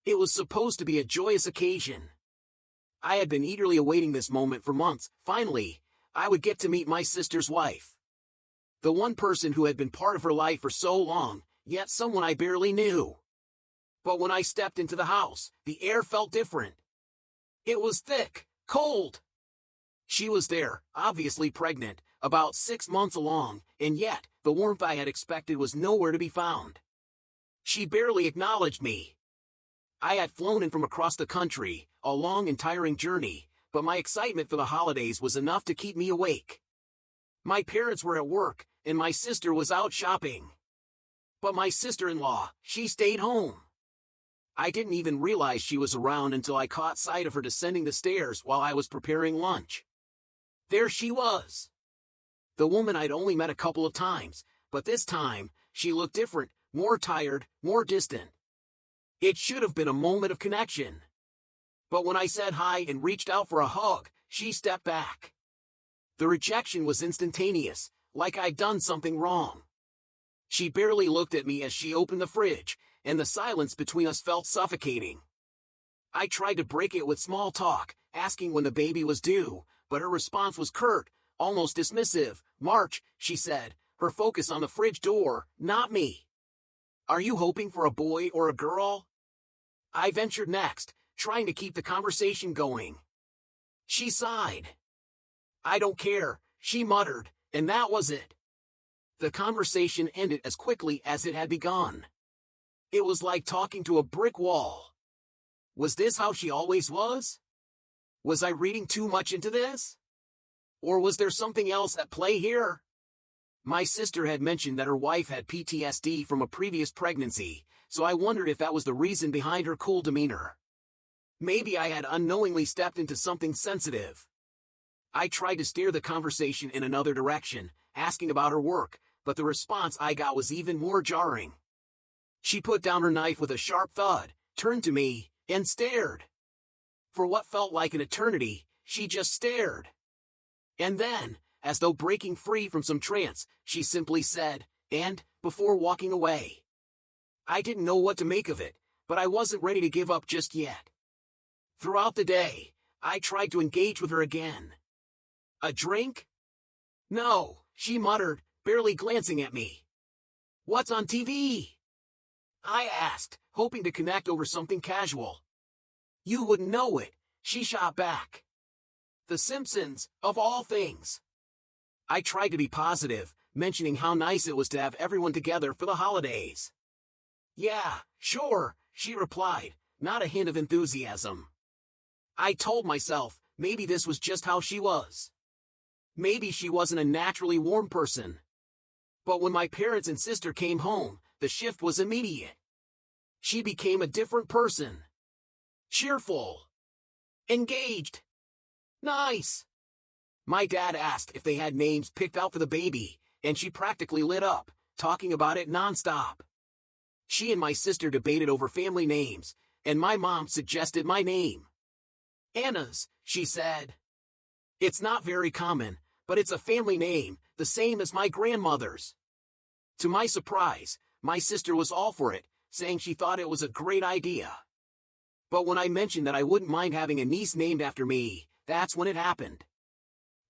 It was supposed to be a joyous occasion. I had been eagerly awaiting this moment for months. Finally, I would get to meet my sister's wife. The one person who had been part of her life for so long, yet someone I barely knew. But when I stepped into the house, the air felt different. It was thick, cold. She was there, obviously pregnant, about 6 months along, and yet, the warmth I had expected was nowhere to be found. She barely acknowledged me. I had flown in from across the country, a long and tiring journey, but my excitement for the holidays was enough to keep me awake. My parents were at work, and my sister was out shopping. But my sister-in-law, she stayed home. I didn't even realize she was around until I caught sight of her descending the stairs while I was preparing lunch. There she was. The woman I'd only met a couple of times, but this time, she looked different, more tired, more distant. It should have been a moment of connection. But when I said hi and reached out for a hug, she stepped back. The rejection was instantaneous, like I'd done something wrong. She barely looked at me as she opened the fridge, and the silence between us felt suffocating. I tried to break it with small talk, asking when the baby was due, but her response was curt, almost dismissive. "March," she said, her focus on the fridge door, not me. "Are you hoping for a boy or a girl?" I ventured next, trying to keep the conversation going. She sighed. "I don't care," she muttered, and that was it. The conversation ended as quickly as it had begun. It was like talking to a brick wall. Was this how she always was? Was I reading too much into this? Or was there something else at play here? My sister had mentioned that her wife had PTSD from a previous pregnancy, so I wondered if that was the reason behind her cool demeanor. Maybe I had unknowingly stepped into something sensitive. I tried to steer the conversation in another direction, asking about her work, but the response I got was even more jarring. She put down her knife with a sharp thud, turned to me, and stared. For what felt like an eternity, she just stared. And then, as though breaking free from some trance, she simply said, "And," before walking away. I didn't know what to make of it, but I wasn't ready to give up just yet. Throughout the day, I tried to engage with her again. "A drink?" "No," she muttered, barely glancing at me. "What's on TV?" I asked, hoping to connect over something casual. "You wouldn't know it," she shot back. "The Simpsons, of all things." I tried to be positive, mentioning how nice it was to have everyone together for the holidays. "Yeah, sure," she replied, not a hint of enthusiasm. I told myself, maybe this was just how she was. Maybe she wasn't a naturally warm person. But when my parents and sister came home, the shift was immediate. She became a different person. Cheerful. Engaged. Nice. My dad asked if they had names picked out for the baby, and she practically lit up, talking about it nonstop. She and my sister debated over family names, and my mom suggested my name. "Anna's," she said. "It's not very common, but it's a family name, the same as my grandmother's." To my surprise, my sister was all for it, saying she thought it was a great idea. But when I mentioned that I wouldn't mind having a niece named after me, that's when it happened.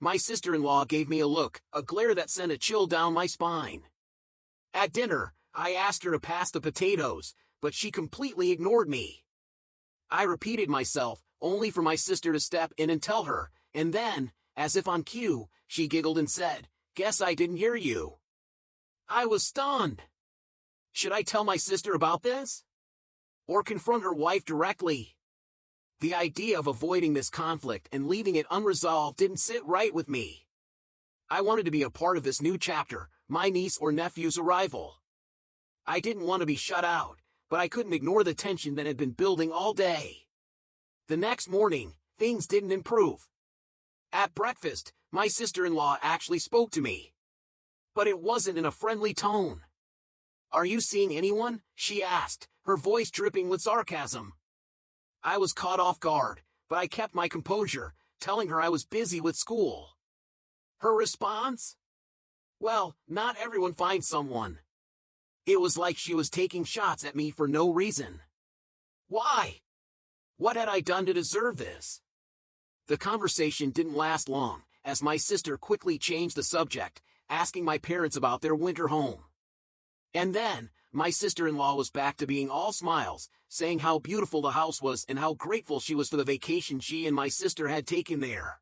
My sister-in-law gave me a look, a glare that sent a chill down my spine. At dinner, I asked her to pass the potatoes, but she completely ignored me. I repeated myself, only for my sister to step in and tell her, and then, as if on cue, she giggled and said, "Guess I didn't hear you." I was stunned. Should I tell my sister about this? Or confront her wife directly? The idea of avoiding this conflict and leaving it unresolved didn't sit right with me. I wanted to be a part of this new chapter, my niece or nephew's arrival. I didn't want to be shut out, but I couldn't ignore the tension that had been building all day. The next morning, things didn't improve. At breakfast, my sister-in-law actually spoke to me. But it wasn't in a friendly tone. "Are you seeing anyone?" she asked, her voice dripping with sarcasm. I was caught off guard, but I kept my composure, telling her I was busy with school. Her response? Well, not everyone finds someone. It was like she was taking shots at me for no reason. Why? What had I done to deserve this? The conversation didn't last long, as my sister quickly changed the subject, asking my parents about their winter home. And then, my sister-in-law was back to being all smiles, saying how beautiful the house was and how grateful she was for the vacation she and my sister had taken there.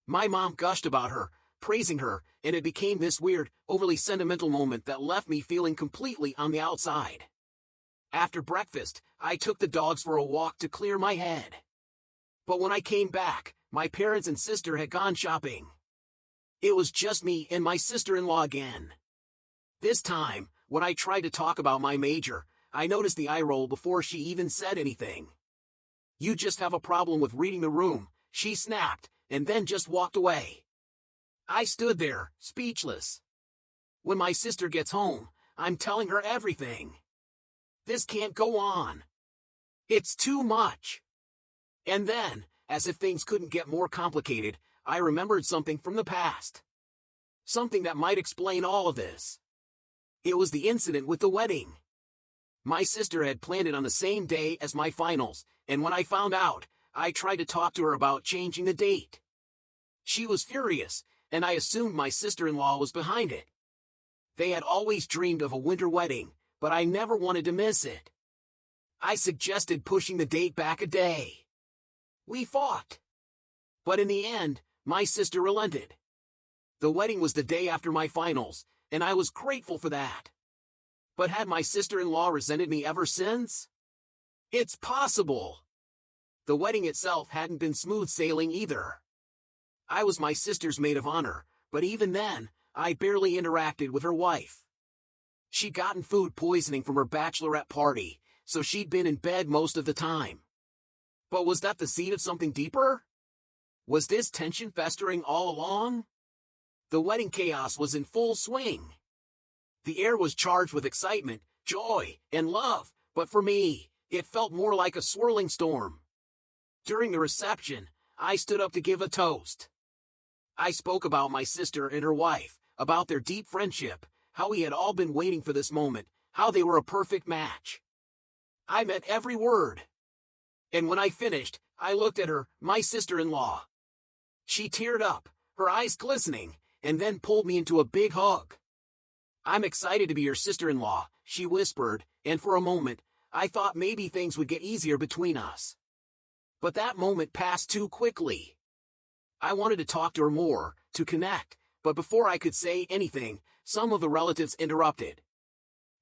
My mom gushed about her, praising her, and it became this weird, overly sentimental moment that left me feeling completely on the outside. After breakfast, I took the dogs for a walk to clear my head. But when I came back, my parents and sister had gone shopping. It was just me and my sister-in-law again. This time, when I tried to talk about my major, I noticed the eye roll before she even said anything. "You just have a problem with reading the room," she snapped, and then just walked away. I stood there, speechless. When my sister gets home, I'm telling her everything. This can't go on. It's too much. And then, as if things couldn't get more complicated, I remembered something from the past. Something that might explain all of this. It was the incident with the wedding. My sister had planned it on the same day as my finals, and when I found out, I tried to talk to her about changing the date. She was furious, and I assumed my sister-in-law was behind it. They had always dreamed of a winter wedding, but I never wanted to miss it. I suggested pushing the date back a day. We fought. But in the end, my sister relented. The wedding was the day after my finals, and I was grateful for that. But had my sister-in-law resented me ever since? It's possible. The wedding itself hadn't been smooth sailing either. I was my sister's maid of honor, but even then, I barely interacted with her wife. She'd gotten food poisoning from her bachelorette party, so she'd been in bed most of the time. But was that the seed of something deeper? Was this tension festering all along? The wedding chaos was in full swing. The air was charged with excitement, joy, and love, but for me, it felt more like a swirling storm. During the reception, I stood up to give a toast. I spoke about my sister and her wife, about their deep friendship, how we had all been waiting for this moment, how they were a perfect match. I meant every word. And when I finished, I looked at her, my sister-in-law. She teared up, her eyes glistening, and then pulled me into a big hug. "I'm excited to be your sister-in-law," she whispered, and for a moment, I thought maybe things would get easier between us. But that moment passed too quickly. I wanted to talk to her more, to connect, but before I could say anything, some of the relatives interrupted.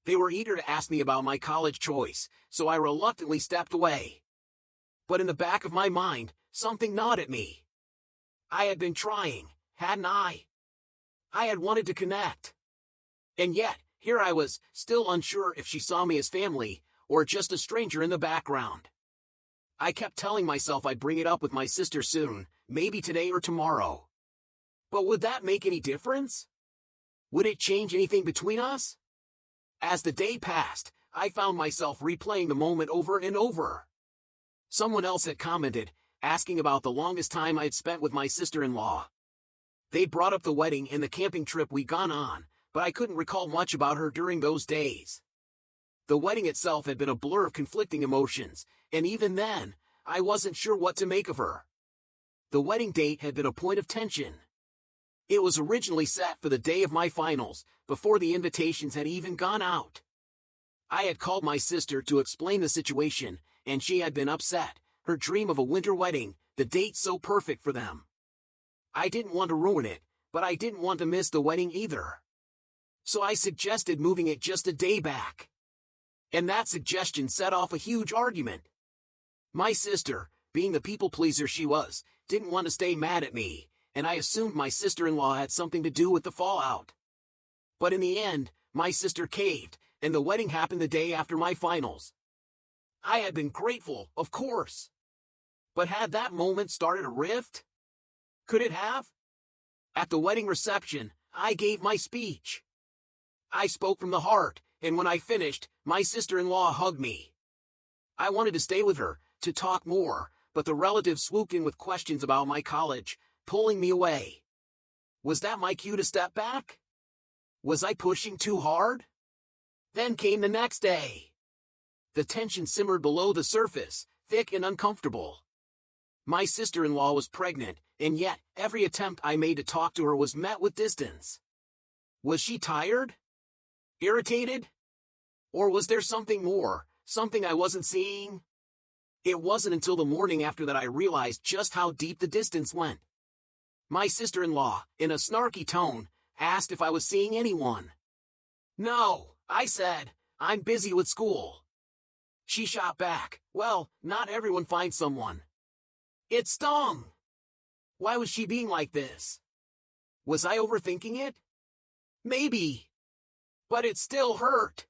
They were eager to ask me about my college choice, so I reluctantly stepped away. But in the back of my mind, something gnawed at me. I had been trying, hadn't I? I had wanted to connect. And yet, here I was, still unsure if she saw me as family, or just a stranger in the background. I kept telling myself I'd bring it up with my sister soon, maybe today or tomorrow. But would that make any difference? Would it change anything between us? As the day passed, I found myself replaying the moment over and over. Someone else had commented, asking about the longest time I'd spent with my sister-in-law. They brought up the wedding and the camping trip we'd gone on, but I couldn't recall much about her during those days. The wedding itself had been a blur of conflicting emotions, and even then, I wasn't sure what to make of her. The wedding date had been a point of tension. It was originally set for the day of my finals, before the invitations had even gone out. I had called my sister to explain the situation, and she had been upset, her dream of a winter wedding, the date so perfect for them. I didn't want to ruin it, but I didn't want to miss the wedding either. So I suggested moving it just a day back. And that suggestion set off a huge argument. My sister, being the people-pleaser she was, didn't want to stay mad at me, and I assumed my sister-in-law had something to do with the fallout. But in the end, my sister caved, and the wedding happened the day after my finals. I had been grateful, of course. But had that moment started a rift? Could it have? At the wedding reception, I gave my speech. I spoke from the heart, and when I finished, my sister-in-law hugged me. I wanted to stay with her, to talk more, but the relatives swooped in with questions about my college, pulling me away. Was that my cue to step back? Was I pushing too hard? Then came the next day. The tension simmered below the surface, thick and uncomfortable. My sister-in-law was pregnant, and yet, every attempt I made to talk to her was met with distance. Was she tired? Irritated? Or was there something more, something I wasn't seeing? It wasn't until the morning after that I realized just how deep the distance went. My sister-in-law, in a snarky tone, asked if I was seeing anyone. No, I said, I'm busy with school. She shot back, well, not everyone finds someone. It stung. Why was she being like this? Was I overthinking it? Maybe. But it still hurt.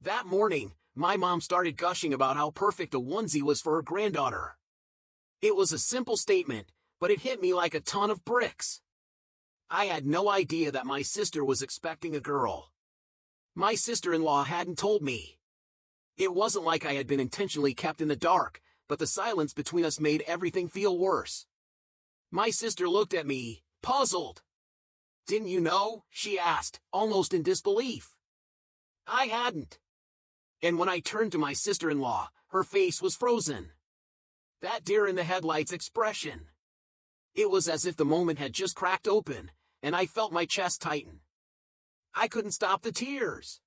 That morning, my mom started gushing about how perfect a onesie was for her granddaughter. It was a simple statement, but it hit me like a ton of bricks. I had no idea that my sister was expecting a girl. My sister-in-law hadn't told me. It wasn't like I had been intentionally kept in the dark, but the silence between us made everything feel worse. My sister looked at me, puzzled. Didn't you know? She asked, almost in disbelief. I hadn't. And when I turned to my sister-in-law, her face was frozen. That deer-in-the-headlights expression. It was as if the moment had just cracked open, and I felt my chest tighten. I couldn't stop the tears.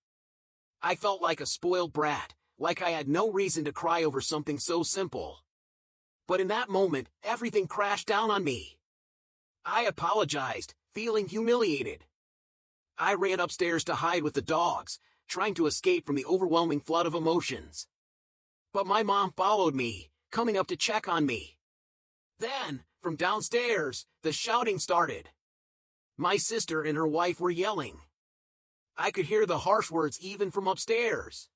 I felt like a spoiled brat, like I had no reason to cry over something so simple. But in that moment, everything crashed down on me. I apologized, feeling humiliated. I ran upstairs to hide with the dogs, trying to escape from the overwhelming flood of emotions. But my mom followed me, coming up to check on me. Then, from downstairs, the shouting started. My sister and her wife were yelling. I could hear the harsh words even from upstairs.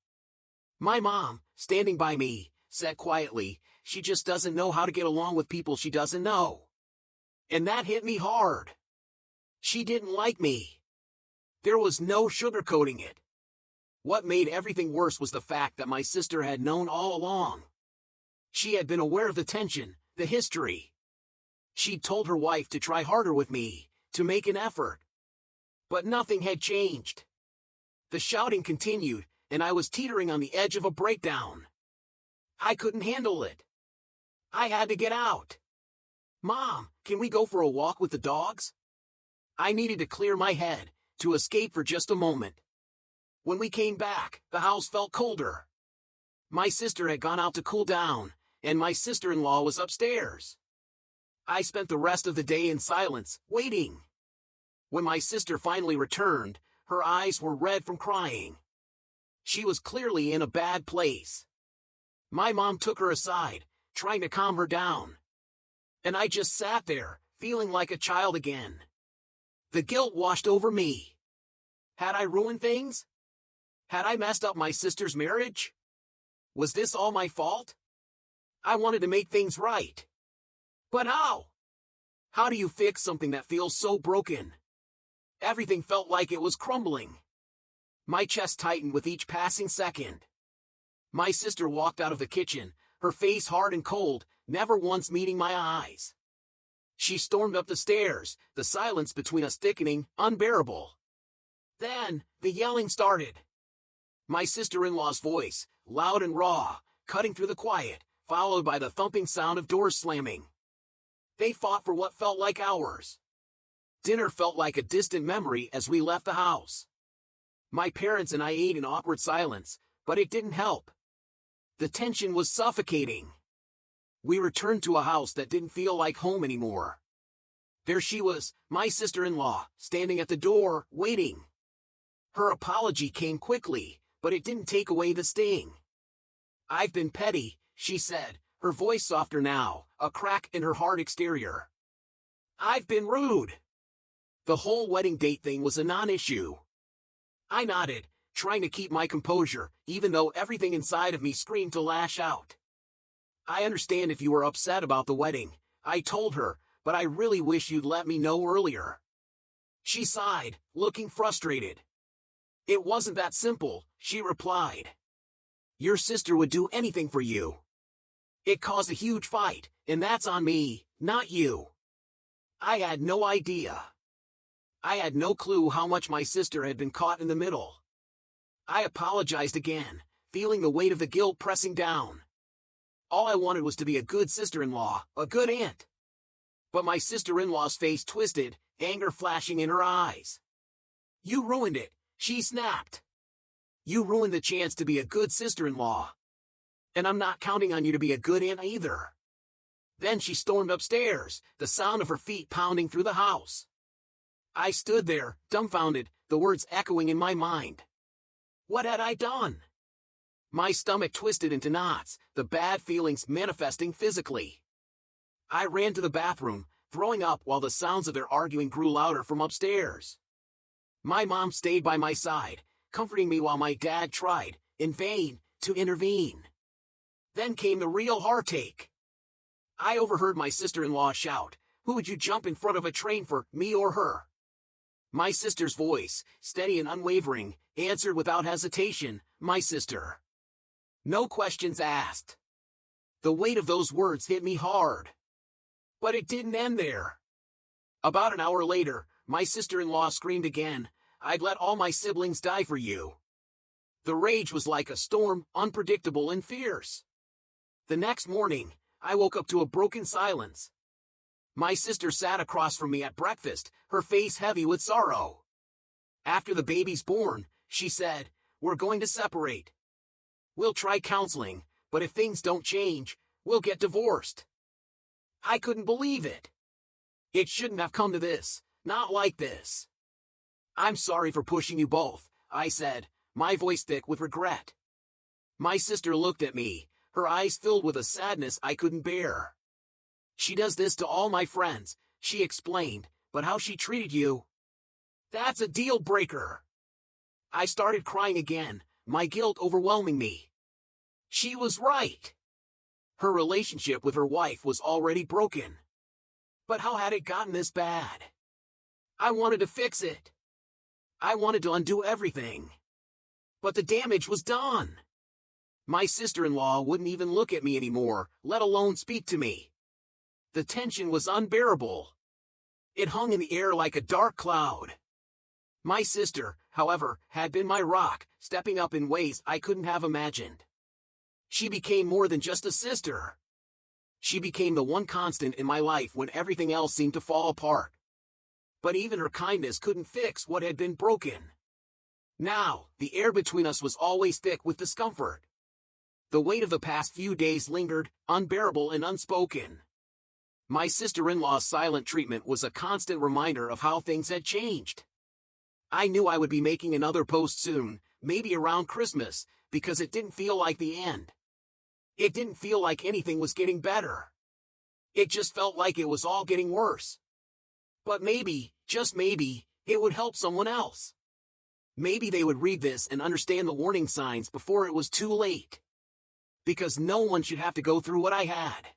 My mom, standing by me, said quietly, she just doesn't know how to get along with people she doesn't know. And that hit me hard. She didn't like me. There was no sugarcoating it. What made everything worse was the fact that my sister had known all along. She had been aware of the tension, the history. She'd told her wife to try harder with me, to make an effort. But nothing had changed. The shouting continued, and I was teetering on the edge of a breakdown. I couldn't handle it. I had to get out. Mom, can we go for a walk with the dogs? I needed to clear my head, to escape for just a moment. When we came back, the house felt colder. My sister had gone out to cool down, and my sister-in-law was upstairs. I spent the rest of the day in silence, waiting. When my sister finally returned, her eyes were red from crying. She was clearly in a bad place. My mom took her aside, trying to calm her down. And I just sat there, feeling like a child again. The guilt washed over me. Had I ruined things? Had I messed up my sister's marriage? Was this all my fault? I wanted to make things right. But how? How do you fix something that feels so broken? Everything felt like it was crumbling. My chest tightened with each passing second. My sister walked out of the kitchen, her face hard and cold, never once meeting my eyes. She stormed up the stairs, the silence between us thickening, unbearable. Then, the yelling started. My sister-in-law's voice, loud and raw, cutting through the quiet, followed by the thumping sound of doors slamming. They fought for what felt like hours. Dinner felt like a distant memory as we left the house. My parents and I ate in awkward silence, but it didn't help. The tension was suffocating. We returned to a house that didn't feel like home anymore. There she was, my sister-in-law, standing at the door, waiting. Her apology came quickly, but it didn't take away the sting. I've been petty, she said, her voice softer now, a crack in her hard exterior. I've been rude. The whole wedding date thing was a non-issue. I nodded, trying to keep my composure, even though everything inside of me screamed to lash out. I understand if you were upset about the wedding, I told her, but I really wish you'd let me know earlier. She sighed, looking frustrated. It wasn't that simple, she replied. Your sister would do anything for you. It caused a huge fight, and that's on me, not you. I had no idea. I had no clue how much my sister had been caught in the middle. I apologized again, feeling the weight of the guilt pressing down. All I wanted was to be a good sister-in-law, a good aunt. But my sister-in-law's face twisted, anger flashing in her eyes. "You ruined it," she snapped. "You ruined the chance to be a good sister-in-law. And I'm not counting on you to be a good aunt either." Then she stormed upstairs, the sound of her feet pounding through the house. I stood there, dumbfounded, the words echoing in my mind. What had I done? My stomach twisted into knots, the bad feelings manifesting physically. I ran to the bathroom, throwing up while the sounds of their arguing grew louder from upstairs. My mom stayed by my side, comforting me while my dad tried, in vain, to intervene. Then came the real heartache. I overheard my sister-in-law shout, "Who would you jump in front of a train for, me or her?" My sister's voice, steady and unwavering, answered without hesitation, "My sister." No questions asked. The weight of those words hit me hard. But it didn't end there. About an hour later, my sister-in-law screamed again, "I'd let all my siblings die for you." The rage was like a storm, unpredictable and fierce. The next morning, I woke up to a broken silence. My sister sat across from me at breakfast, her face heavy with sorrow. After the baby's born, she said, "We're going to separate. We'll try counseling, but if things don't change, we'll get divorced." I couldn't believe it. It shouldn't have come to this, not like this. "I'm sorry for pushing you both," I said, my voice thick with regret. My sister looked at me, her eyes filled with a sadness I couldn't bear. "She does this to all my friends," she explained, "but how she treated you? That's a deal breaker." I started crying again, my guilt overwhelming me. She was right. Her relationship with her wife was already broken. But how had it gotten this bad? I wanted to fix it. I wanted to undo everything. But the damage was done. My sister-in-law wouldn't even look at me anymore, let alone speak to me. The tension was unbearable. It hung in the air like a dark cloud. My sister, however, had been my rock, stepping up in ways I couldn't have imagined. She became more than just a sister. She became the one constant in my life when everything else seemed to fall apart. But even her kindness couldn't fix what had been broken. Now, the air between us was always thick with discomfort. The weight of the past few days lingered, unbearable and unspoken. My sister-in-law's silent treatment was a constant reminder of how things had changed. I knew I would be making another post soon, maybe around Christmas, because it didn't feel like the end. It didn't feel like anything was getting better. It just felt like it was all getting worse. But maybe, just maybe, it would help someone else. Maybe they would read this and understand the warning signs before it was too late. Because no one should have to go through what I had.